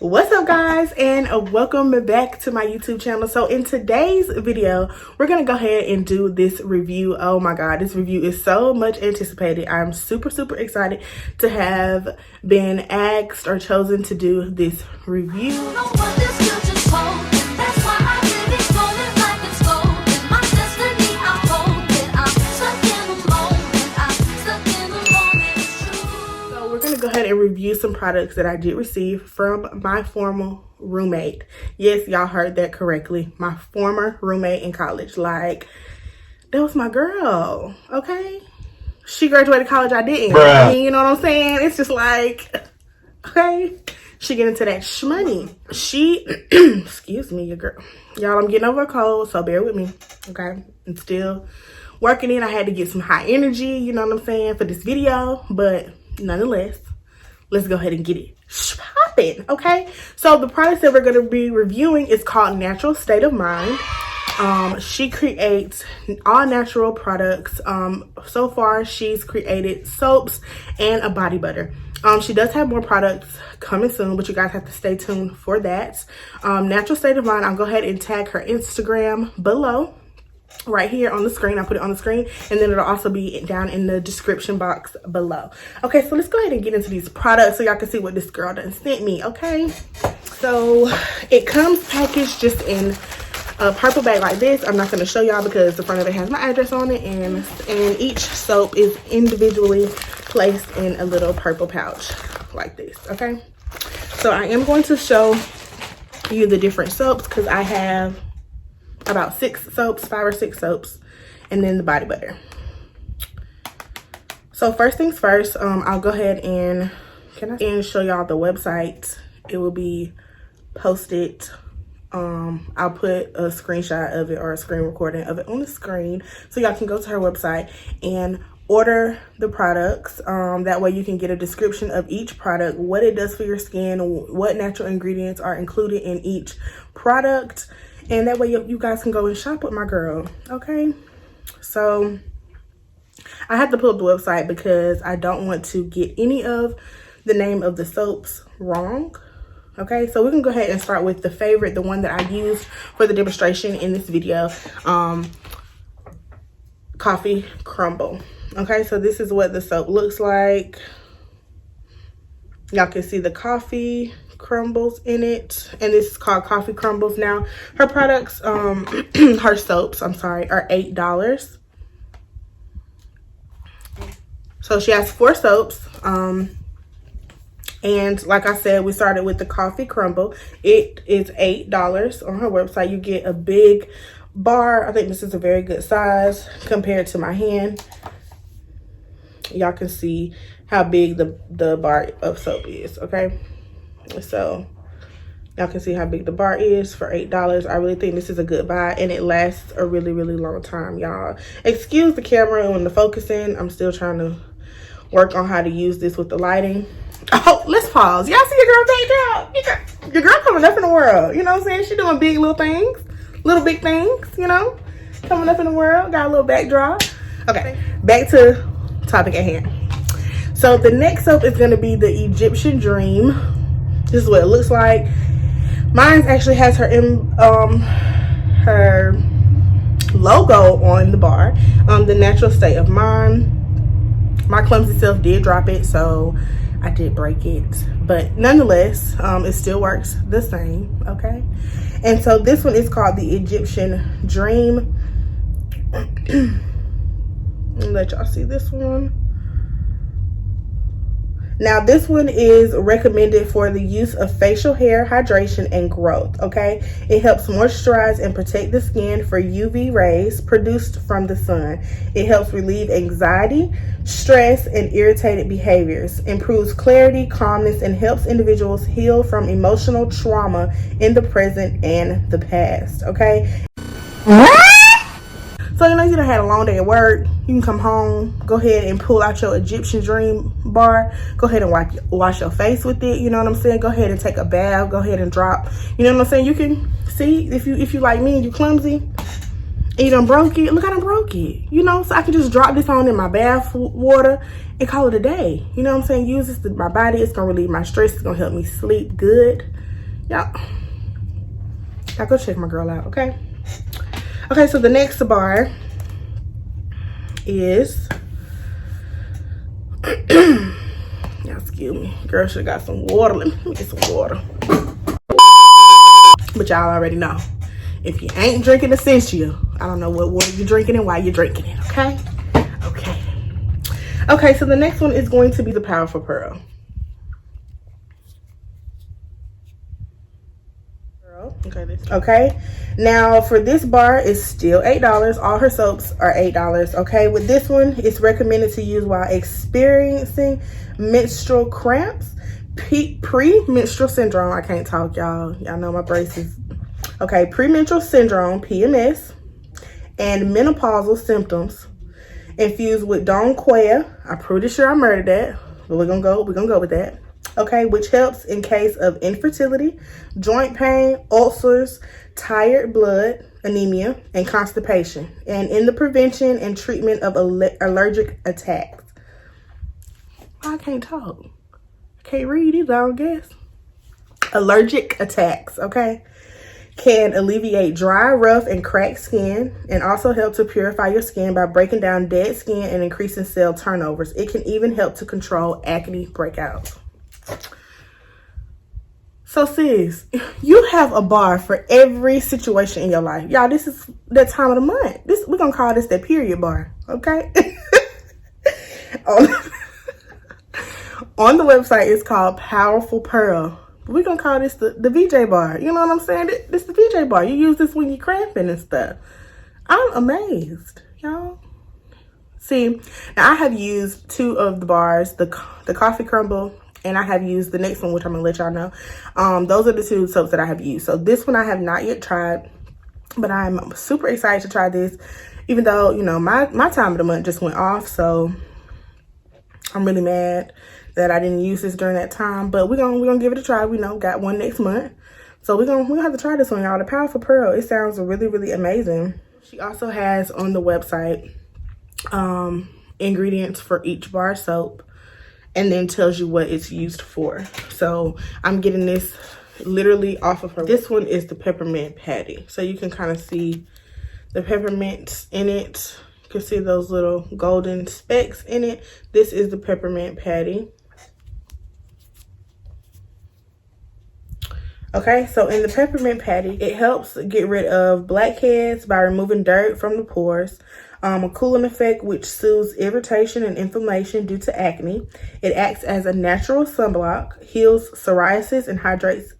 What's up, guys, and welcome back to my YouTube channel. So in today's video, we're gonna go ahead and do this review. Oh my god, this review is so much anticipated. I'm super excited to have been asked or chosen to do this review. Go ahead and review some products that I did receive from my former roommate. Yes, y'all heard that correctly. My former roommate in college. Like, that was my girl, okay? She graduated college, I didn't. Bruh. I mean, you know what I'm saying? It's just like, okay? She get into that shmoney. She, excuse me, your girl. Y'all, I'm getting over a cold, so bear with me, okay? I'm still working in. I had to get some high energy, you know what I'm saying, for this video, but nonetheless, let's go ahead and get it popping, okay? So the products that we're going to be reviewing is called Natural State of Mind. She creates all natural products. So far, she's created soaps and a body butter. She does have more products coming soon, but you guys have to stay tuned for that. Natural State of Mind, I'll go ahead and tag her Instagram below. Right here on the screen. I put it on the screen, and then it'll also be down in the description box below. Okay, so let's go ahead and get into these products so y'all can see what this girl done sent me, okay? So it comes packaged just in a purple bag like this. I'm not going to show y'all because the front of it has my address on it, and each soap is individually placed in a little purple pouch like this, okay? So I am going to show you the different soaps because I have about 5 or 6 soaps, and then the body butter. So first things first, I'll go ahead and show y'all the website. It will be posted. I'll put a screenshot of it or a screen recording of it on the screen so y'all can go to her website and order the products. That way you can get a description of each product, what it does for your skin, what natural ingredients are included in each product. And that way you guys can go and shop with my girl, okay? So I have to pull up the website because I don't want to get any of the name of the soaps wrong, okay? So we can go ahead and start with the favorite, the one that I used for the demonstration in this video, Coffee Crumble. Okay, so this is what the soap looks like. Y'all can see the coffee crumbles in it, and this is called Coffee Crumbles. Now her products, her soaps, I'm sorry, are $8. So she has 4 soaps, and like I said, we started with the Coffee Crumble. It is $8 on her website. You get a big bar. I think this is a very good size compared to my hand. Y'all can see how big the bar of soap is, okay? So y'all can see how big the bar is for $8. I really think this is a good buy, and it lasts a really long time, y'all. Excuse the camera and the focusing. I'm still trying to work on how to use this with the lighting. Oh, let's pause. Y'all see your girl take out? Your girl coming up in the world, you know what I'm saying? She doing big little things, little big things, you know, coming up in the world. Got a little backdrop. Okay, back to topic at hand. So the next soap is going to be the Egyptian Dream. This is what it looks like. Mine actually has her her logo on the bar. The Natural State of Mind. My clumsy self did drop it, so I did break it, but nonetheless, it still works the same, okay? And so this one is called the Egyptian Dream. Let y'all see this one. Now this one is recommended for the use of facial hair hydration and growth, okay? It helps moisturize and protect the skin for UV rays produced from the sun. It helps relieve anxiety, stress, and irritated behaviors, improves clarity, calmness, and helps individuals heal from emotional trauma in the present and the past, okay? So, you know, you done had a long day at work. You can come home, go ahead and pull out your Egyptian Dream bar. Go ahead and wash your face with it. You know what I'm saying? Go ahead and take a bath. Go ahead and drop. You know what I'm saying? You can see, if you like me and you clumsy and you done broke it. Look, I done broke it. You know, so I can just drop this on in my bath water and call it a day. You know what I'm saying? Use this to my body. It's going to relieve my stress. It's going to help me sleep good. Y'all go check my girl out, okay? Okay, so the next bar is y'all excuse me, girl should got some water. Let me get some water. But y'all already know, if you ain't drinking Essential, I don't know what water you're drinking and why you're drinking it, okay? Okay, so the next one is going to be the Powerful Pearl. Okay, now for this bar is still $8. All her soaps are $8. Okay, with this one, it's recommended to use while experiencing menstrual cramps, premenstrual syndrome. I can't talk, y'all know my braces. Okay, premenstrual syndrome, PMS, and menopausal symptoms. Infused with Don Quail. I'm pretty sure I murdered that, but we're gonna go with that. Okay, which helps in case of infertility, joint pain, ulcers, tired blood, anemia, and constipation, and in the prevention and treatment of allergic attacks. I can't talk. I can't read either, I don't guess. Allergic attacks, okay? Can alleviate dry, rough, and cracked skin, and also help to purify your skin by breaking down dead skin and increasing cell turnovers. It can even help to control acne breakouts. So sis, you have a bar for every situation in your life. Y'all, this is that time of the month. We're gonna call this that period bar, okay? On the website, it's called Powerful Pearl. We're gonna call this the VJ bar. You know what I'm saying? This the VJ bar. You use this when you're cramping and stuff. I'm amazed, y'all. See, now I have used two of the bars, the Coffee Crumble, and I have used the next one, which I'm gonna let y'all know. Those are the two soaps that I have used. So this one I have not yet tried, but I'm super excited to try this, even though, you know, my time of the month just went off. So I'm really mad that I didn't use this during that time, but we're gonna give it a try. We know got one next month, so we're gonna have to try this one, y'all. The Powerful Pearl, it sounds really, really amazing. She also has on the website ingredients for each bar soap, and then tells you what it's used for. So I'm getting this literally off of her. This one is the peppermint patty, so you can kind of see the peppermints in it. You can see those little golden specks in it. This is the peppermint patty. Okay, so in the peppermint patty, it helps get rid of blackheads by removing dirt from the pores. A cooling effect which soothes irritation and inflammation due to acne. It acts as a natural sunblock, heals psoriasis and hydrates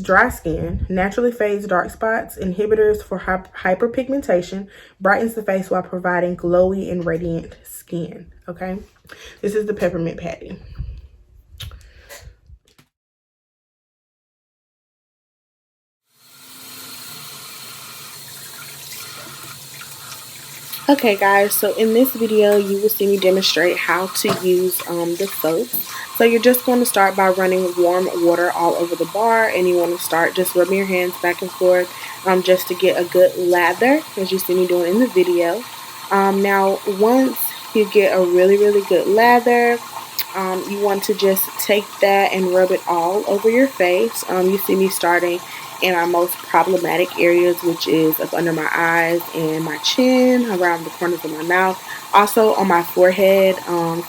dry skin, naturally fades dark spots, inhibitors for hyperpigmentation, brightens the face while providing glowy and radiant skin. Okay, this is the peppermint patty. Okay guys, so in this video you will see me demonstrate how to use the soap. So you're just going to start by running warm water all over the bar, and you want to start just rubbing your hands back and forth just to get a good lather, as you see me doing in the video. Now once you get a really good lather, you want to just take that and rub it all over your face. You see me starting in our most problematic areas, which is up under my eyes and my chin, around the corners of my mouth, also on my forehead.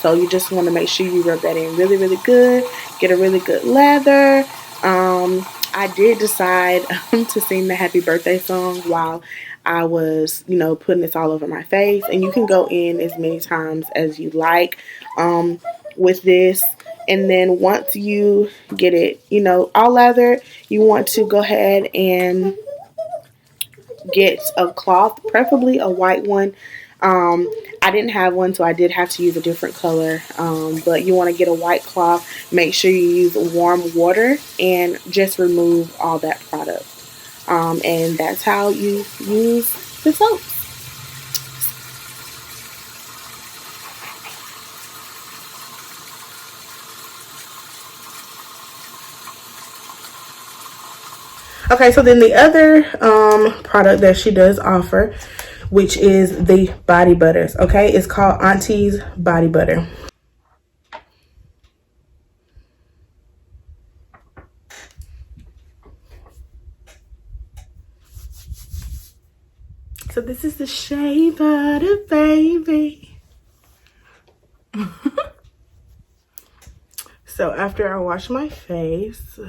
So you just want to make sure you rub that in really good, get a really good lather. I did decide to sing the happy birthday song while I was, you know, putting this all over my face, and you can go in as many times as you like with this. And then once you get it, you know, all lathered, you want to go ahead and get a cloth, preferably a white one. I didn't have one, so I did have to use a different color. But you want to get a white cloth. Make sure you use warm water and just remove all that product. And that's how you use the soap. Okay, so then the other product that she does offer, which is the body butters. Okay, it's called Auntie's Body Butter. So this is the shea butter, baby. So after I wash my face,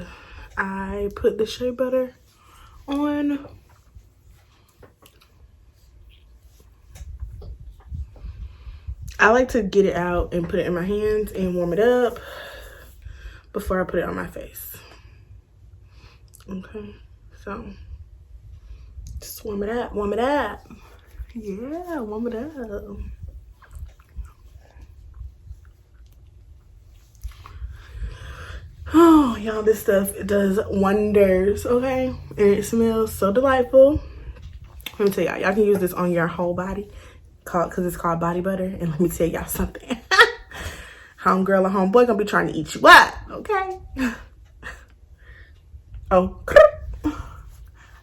I put the shea butter on. I like to get it out and put it in my hands and warm it up before I put it on my face. Okay, so just warm it up, warm it up. Yeah, warm it up. Oh, y'all, this stuff, it does wonders, okay? And it smells so delightful. Let me tell y'all, y'all can use this on your whole body, because it's called body butter. And let me tell y'all something. Homegirl or homeboy gonna be trying to eat you up, okay? Oh,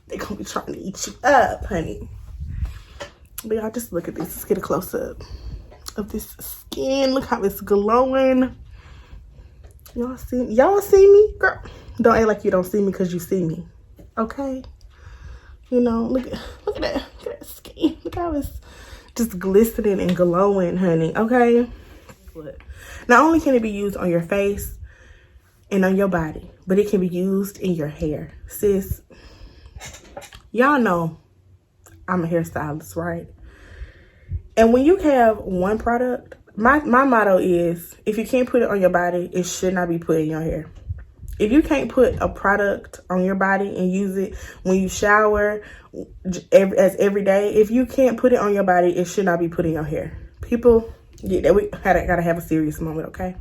they gonna be trying to eat you up, honey. But y'all, just look at this. Let's get a close-up of this skin. Look how it's glowing. Y'all see me? Girl, don't act like you don't see me because you see me, okay? You know, look at that. Look at that skin. Look how it's just glistening and glowing, honey, okay? Not only can it be used on your face and on your body, but it can be used in your hair. Sis, y'all know I'm a hairstylist, right? And when you have one product, my motto is, if you can't put it on your body, it should not be put in your hair. If you can't put a product on your body and use it when you shower every day, if you can't put it on your body, it should not be put in your hair. People, yeah, we gotta have a serious moment, okay?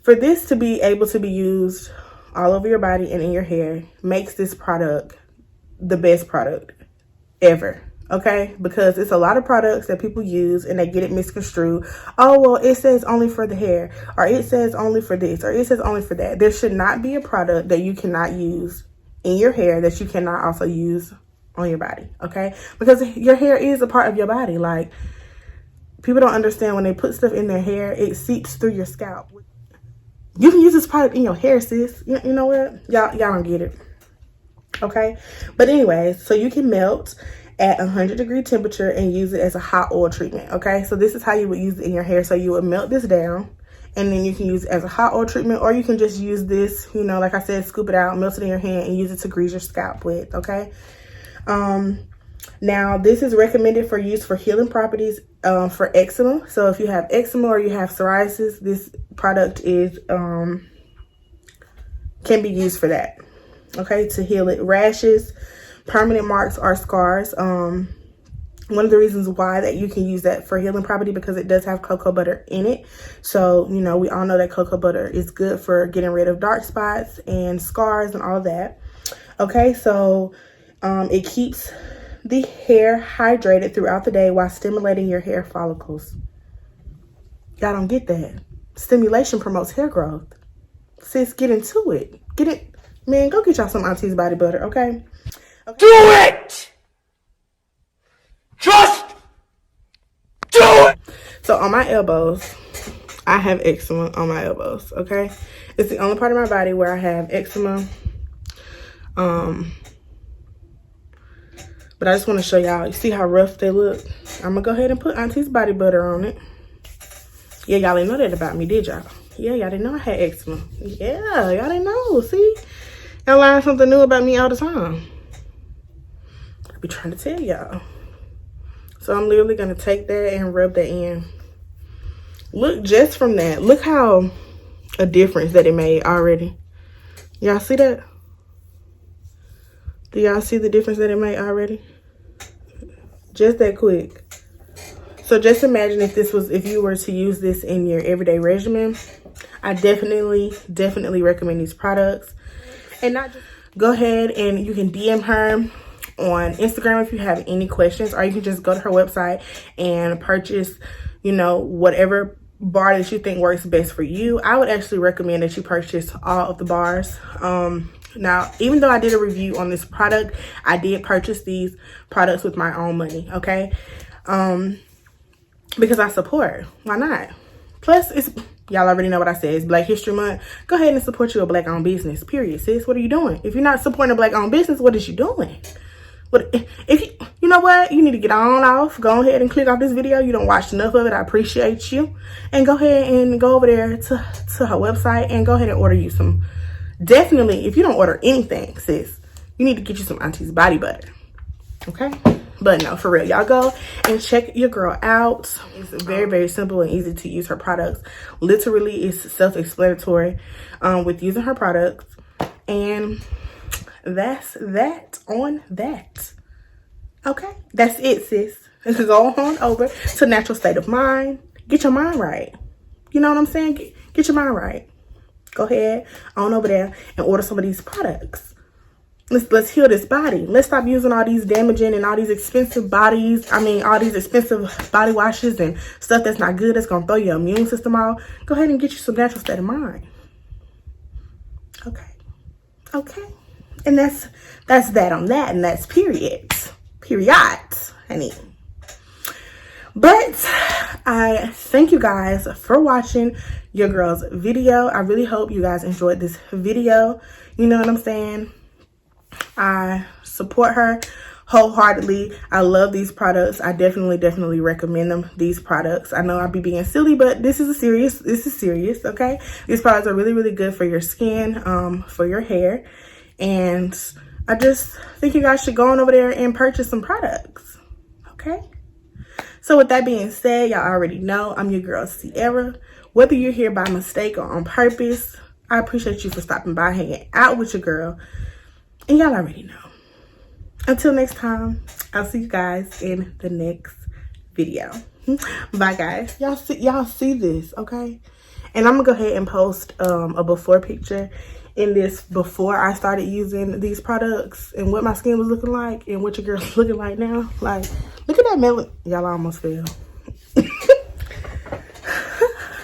For this to be able to be used all over your body and in your hair makes this product the best product ever. Okay, because it's a lot of products that people use and they get it misconstrued. Oh, well, it says only for the hair, or it says only for this, or it says only for that. There should not be a product that you cannot use in your hair that you cannot also use on your body, okay? Because your hair is a part of your body. Like, people don't understand when they put stuff in their hair, it seeps through your scalp. You can use this product in your hair, sis. You know what? Y'all don't get it, okay? But anyways, so you can melt at 100-degree temperature and use it as a hot oil treatment, okay? So this is how you would use it in your hair. So you would melt this down, and then you can use it as a hot oil treatment, or you can just use this, you know, like I said, scoop it out, melt it in your hand, and use it to grease your scalp with, okay? Now, this is recommended for use for healing properties for eczema. So if you have eczema or you have psoriasis, this product is can be used for that, okay, to heal it. Rashes, permanent marks, or scars. One of the reasons why that you can use that for healing property, because it does have cocoa butter in it. So, you know, we all know that cocoa butter is good for getting rid of dark spots and scars and all of that. Okay, so it keeps the hair hydrated throughout the day while stimulating your hair follicles. Y'all don't get that. Stimulation promotes hair growth. Sis, get into it. Get it. Man, go get y'all some Auntie's body butter, okay? Do it! Just do it! So on my elbows, I have eczema on my elbows, okay? It's the only part of my body where I have eczema. But I just want to show y'all. You see how rough they look? I'm going to go ahead and put Auntie's body butter on it. Yeah, y'all didn't know that about me, did y'all? Yeah, y'all didn't know I had eczema. Yeah, y'all didn't know. See? Y'all learn something new about me all the time. I be trying to tell y'all. So I'm literally going to take that and rub that in. Look, just from that, look how a difference that it made already. Y'all see that? Do y'all see the difference that it made already? Just that quick. So just imagine if you were to use this in your everyday regimen. I definitely recommend these products. And not just, go ahead and you can DM her on Instagram if you have any questions, or you can just go to her website and purchase, you know, whatever bar that you think works best for you. I would actually recommend that you purchase all of the bars. Now, even though I did a review on this product, I did purchase these products with my own money, okay? Because I support. Why not? Plus, y'all already know what I said. It's Black History Month. Go ahead and support your Black-owned business, period, sis. What are you doing? If you're not supporting a Black-owned business, what is you doing? What if you... you know what? You need to get on off. Go ahead and click off this video. You don't watch enough of it. I appreciate you. And go ahead and go over there to her website and go ahead and order you some. Definitely, if you don't order anything, sis, you need to get you some Auntie's body butter. Okay? But no, for real, y'all go and check your girl out. It's very, very simple and easy to use her products. Literally, it's self-explanatory with using her products. And that's that on that. Okay? That's it, sis. This is all on over to Natural State of Mind. Get your mind right. You know what I'm saying? Get your mind right. Go ahead on over there and order some of these products. Let's heal this body. Let's stop using all these damaging and all these expensive all these expensive body washes and stuff that's not good, that's gonna throw your immune system off. Go ahead and get you some Natural State of Mind. Okay. And that's that on that, and that's period, honey. But I thank you guys for watching your girl's video. I really hope you guys enjoyed this video. You know what I'm saying? I support her wholeheartedly. I love these products. I definitely recommend them, these products. I know I'll be being silly, but this is serious, okay? These products are really good for your skin, for your hair. And I just think you guys should go on over there and purchase some products, okay? So with that being said, y'all already know I'm your girl, Sierra. Whether you're here by mistake or on purpose, I appreciate you for stopping by, hanging out with your girl. And y'all already know. Until next time, I'll see you guys in the next video. Bye, guys. Y'all see this, okay? And I'm gonna go ahead and post a before picture in this before I started using these products and what my skin was looking like and what your girl's looking like now. Like, look at that melanin. Y'all almost fell.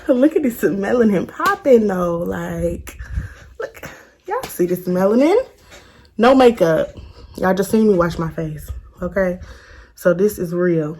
Look at this melanin popping though. Like, look, y'all see this melanin? No makeup. Y'all just seen me wash my face, okay? So this is real.